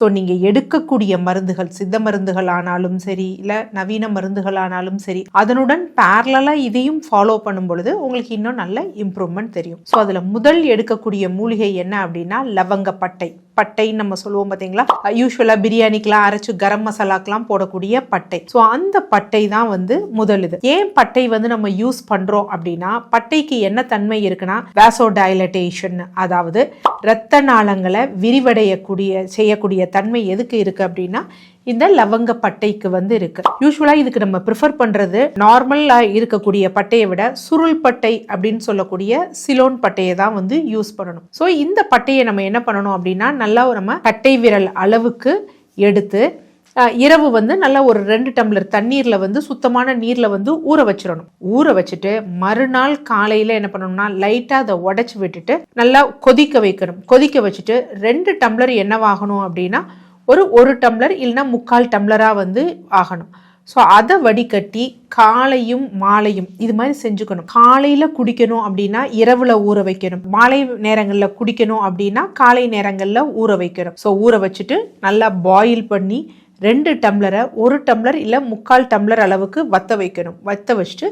So நீங்கள் எடுக்கக்கூடிய மருந்துகள் சித்த மருந்துகள் ஆனாலும் சரி இல்லை நவீன மருந்துகள் ஆனாலும் சரி அதனுடன் பேரலாக இதையும் ஃபாலோ பண்ணும் பொழுது உங்களுக்கு இன்னும் நல்ல இம்ப்ரூவ்மெண்ட் தெரியும். ஸோ அதில் முதல் எடுக்கக்கூடிய மூலிகை என்ன அப்படின்னா லவங்கப்பட்டை. பட்டைன்னு நம்ம சொல்லுவோம் பார்த்தீங்களா, யூஸ்வலாக பிரியாணிக்கெலாம் அரைச்சு கரம் மசாலாக்கெலாம் போடக்கூடிய பட்டை. ஸோ அந்த பட்டை தான் முதல் இது. ஏன் பட்டை நம்ம யூஸ் பண்ணுறோம் அப்படின்னா பட்டைக்கு என்ன தன்மை இருக்குன்னா வாசோடைலட்டேஷன், அதாவது இரத்த நாளங்களை செய்யக்கூடிய தன்மை எதுக்கு இருக்கு அப்படின்னா இந்த லவங்க பட்டைக்கு இருக்கு. யூஸ்வலா இதுக்கு நம்ம ப்ரிஃபர் பண்றது நார்மலா இருக்கக்கூடிய பட்டையை விட சுருள் பட்டை அப்படின்னு சொல்லக்கூடிய சிலோன் பட்டையை தான் யூஸ் பண்ணணும். ஸோ இந்த பட்டையை நம்ம என்ன பண்ணணும் அப்படின்னா நல்லா நம்ம கட்டை விரல் அளவுக்கு எடுத்து இரவு நல்லா ஒரு 2 டம்ளர் தண்ணீர்ல சுத்தமான நீர்ல ஊற வச்சிடணும். ஊற வச்சுட்டு மறுநாள் காலையில என்ன பண்ணணும்னா லைட்டா அதை உடைச்சு விட்டுட்டு நல்லா கொதிக்க வைக்கணும். கொதிக்க வச்சுட்டு 2 டம்ளர் என்னவாகணும் அப்படின்னா ஒரு டம்ளர் இல்லைன்னா 3/4 டம்ளரா ஆகணும். ஸோ அதை வடிகட்டி காலையும் மாலையும் இது மாதிரி செஞ்சுக்கணும். காலையில் குடிக்கணும் அப்படின்னா இரவில் ஊற வைக்கணும், மாலை நேரங்களில் குடிக்கணும் அப்படின்னா காலை நேரங்களில் ஊற வைக்கணும். ஸோ ஊற வச்சுட்டு நல்லா பாயில் பண்ணி 2 டம்ளரை 1 டம்ளர் இல்லை 3/4 டம்ளர் அளவுக்கு வற்ற வைக்கணும். வற்ற வச்சுட்டு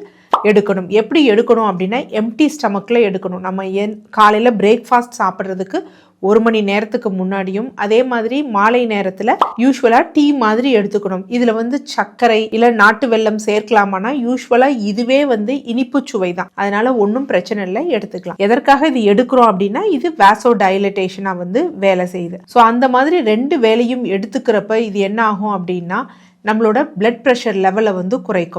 எடுக்கணும். எப்படி எடுக்கணும் அப்படின்னா எம்டி ஸ்டமக்கில் எடுக்கணும். நம்ம காலையில் பிரேக்ஃபாஸ்ட் சாப்பிட்றதுக்கு 1 மணி நேரத்துக்கு முன்னாடியும் அதே மாதிரி மாலை நேரத்தில் யூஸ்வலாக டீ மாதிரி எடுத்துக்கணும். இதில் சர்க்கரை இல்லை நாட்டு வெல்லம் சேர்க்கலாமான்னா யூஸ்வலாக இதுவே இனிப்பு சுவை தான், அதனால ஒன்றும் பிரச்சனை இல்லை, எடுத்துக்கலாம். எதற்காக இது எடுக்கிறோம் அப்படின்னா இது வாசோ டைலட்டேஷனாக வேலை செய்யுது. ஸோ அந்த மாதிரி 2 வேலையும் எடுத்துக்கிறப்ப இது என்ன ஆகும் அப்படின்னா நம்மளோட பிளட் ப்ரெஷர் லெவலை குறைக்கும்.